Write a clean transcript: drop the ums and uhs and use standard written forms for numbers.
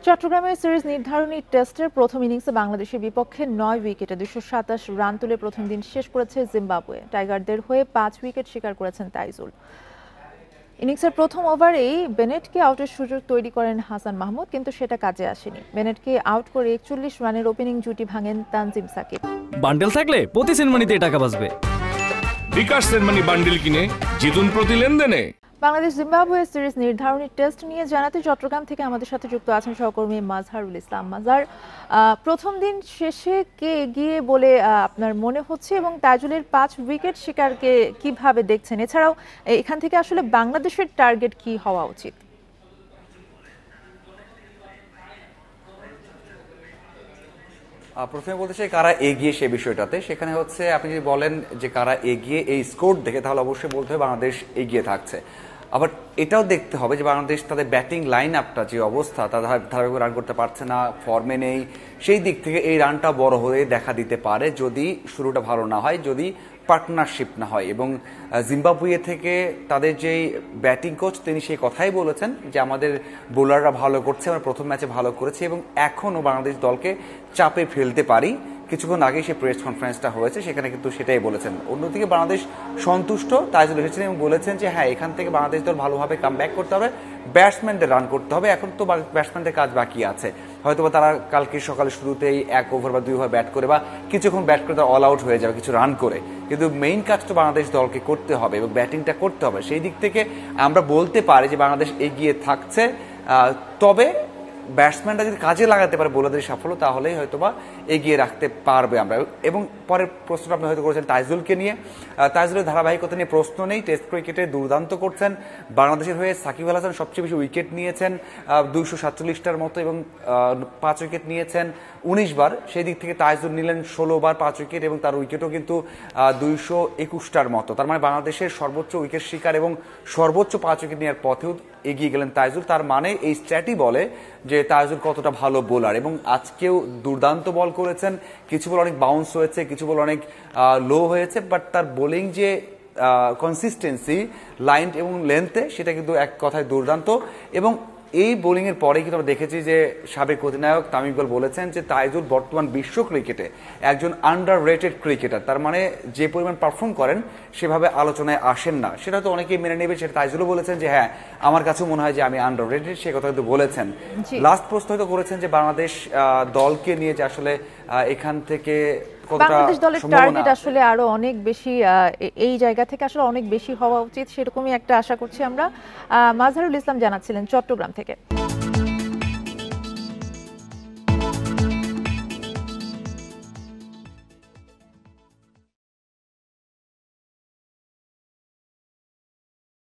চট্টগ্রামে সিরিজ নির্ধারণী টেস্টের প্রথম ইনিংসে বাংলাদেশের বিপক্ষে ৯ উইকেটে ২২৭ রান তুলে প্রথম দিন শেষ করেছে জিম্বাবুয়ে। টাইগারদের হয়ে ৫ উইকেট শিকার করেছেন তাইজুল। ইনিংসের প্রথম ওভারেই বেনেটকে আউটের সুযোগ তৈরি করেন হাসান মাহমুদ, কিন্তু সেটা কাজে আসেনি। বেনেটকে আউট করে ৪১ রানের ওপেনিং জুটি ভাঙেন তানজিম সাকিব। বান্ডেল থাকলে প্রতি সেনমানিতে টাকা বাঁচবে। বিকাশ সেনমানি বান্ডেল কিনে জিতুন প্রতি লেনদেনে। বাংলাদেশ জিম্বাবুয়ে সিরিজ নির্ধারণী টেস্ট নিয়ে জানাতে চট্টগ্রাম থেকে আমাদের সাথে যুক্ত আছেন সহকর্মী মাজহারুল ইসলাম। মাজার, প্রথম দিন শেষে কে এগিয়ে বলে আপনার মনে হচ্ছে এবং তাইজুলের ৫ উইকেট শিকারকে কিভাবে দেখছেন? এছাড়াও এখান থেকে আসলে বাংলাদেশের টার্গেট কি হওয়া উচিত? প্রথমে বলতে চাই কারা এগিয়ে সে বিষয়টাতে, সেখানে হচ্ছে আপনি যদি বলেন যে কারা এগিয়ে এই স্কোর দেখে, তাহলে অবশ্যই বলতে হবে বাংলাদেশ এগিয়ে থাকছে। আবার এটাও দেখতে হবে যে বাংলাদেশ তাদের ব্যাটিং লাইন আপটা যে অবস্থা, তারা ধারাবাহিক রান করতে পারছে না, ফর্মে নেই। সেই দিক থেকে এই রানটা বড় হয়ে দেখা দিতে পারে যদি শুরুটা ভালো না হয়, যদি পার্টনারশিপ না হয়। এবং জিম্বাবুয়ে থেকে তাদের যেই ব্যাটিং কোচ, তিনি সেই কথাই বলেছেন যে আমাদের বোলাররা ভালো করছে, আমরা প্রথম ম্যাচে ভালো করেছি এবং এখনও বাংলাদেশ দলকে চাপে ফেলতে পারি। কিছুক্ষণ আগে সে প্রেস কনফারেন্সটা হয়েছে, সেখানে কিন্তু সেটাই বলেছেন। অন্যদিকে বাংলাদেশ সন্তুষ্ট, তাইজুল এসেছেন এবং বলেছেন যে হ্যাঁ, এখান থেকে বাংলাদেশ দল ভালোভাবে কাম ব্যাক করতে হবে, ব্যাটসম্যানদের রান করতে হবে। এখন তো ব্যাটসম্যানদের কাজ বাকি আছে, হয়তো তারা কালকে সকালে শুরুতেই ১ ওভার বা ২ ওভার ব্যাট করে বা কিছুক্ষণ ব্যাট করে তারা অল আউট হয়ে যাবে কিছু রান করে, কিন্তু মেইন কাজ তো বাংলাদেশ দলকে করতে হবে এবং ব্যাটিংটা করতে হবে। সেই দিক থেকে আমরা বলতে পারি যে বাংলাদেশ এগিয়ে থাকছে। তবে ব্যাটসম্যানরা যদি কাজে লাগাতে পারে বোলারদের সাফল্য, তাহলেই হয়তোবা এগিয়ে রাখতে পারবে আমরা। এবং পরের প্রশ্নটা আপনি হয়তো করেছেন তাইজুলকে নিয়ে। তাইজুলের ধারাবাহিকতা নিয়ে প্রশ্ন নেই, টেস্ট ক্রিকেটে দুর্দান্ত করছেন। বাংলাদেশের হয়ে সাকিব আল হাসান সবচেয়ে বেশি উইকেট নিয়েছেন ২৪৭টার মতো এবং ৫ উইকেট নিয়েছেন ১৯ বার। সেই দিক থেকে তাইজুল নিলেন ১৬ বার ৫ উইকেট এবং তার উইকেটও কিন্তু ২২১টার মতো। তার মানে বাংলাদেশের সর্বোচ্চ উইকেট শিকার এবং সর্বোচ্চ ৫ উইকেট নেওয়ার পথেও এগিয়ে গেলেন তাইজুল। তার মানে এই স্ট্র্যাটই বলে যে তাইজুল কতটা ভালো বোলার। এবং আজকেও দুর্দান্ত বল করেছেন, কিছু বল অনেক বাউন্স হয়েছে, কিছু বল অনেক লো হয়েছে, বাট তার বোলিং যে কনসিস্টেন্সি, লাইন এবং লেন্থে, সেটা কিন্তু এক কথায় দুর্দান্ত। এবং এই বোলিং এর পরে কিন্তু আমরা দেখেছি যে সাবেক অধিনায়ক তামিম ইকবাল বলেছেন যে তাইজুল বর্তমান বিশ্ব ক্রিকেটে একজন আন্ডার রেটেড ক্রিকেটার। তার মানে যে পরিমাণ পারফর্ম করেন সেভাবে আলোচনায় আসেন না, সেটা তো অনেকেই মেনে নেবে। সেটা তাইজুলও বলেছেন যে হ্যাঁ, আমার কাছেও মনে হয় যে আমি আন্ডার রেটেড, সে কথা কিন্তু বলেছেন। লাস্ট প্রশ্ন হয়তো করেছেন যে বাংলাদেশ দলকে নিয়ে যে আসলে এখান থেকে বাংলাদেশ দলের টার্গেট আসলে আরো অনেক বেশি, এই জায়গা থেকে আসলে অনেক বেশি হওয়া উচিত, সেরকমই একটা আশা করছি আমরা। মাজহারুল ইসলাম জানাচ্ছিলেন চট্টগ্রাম থেকে।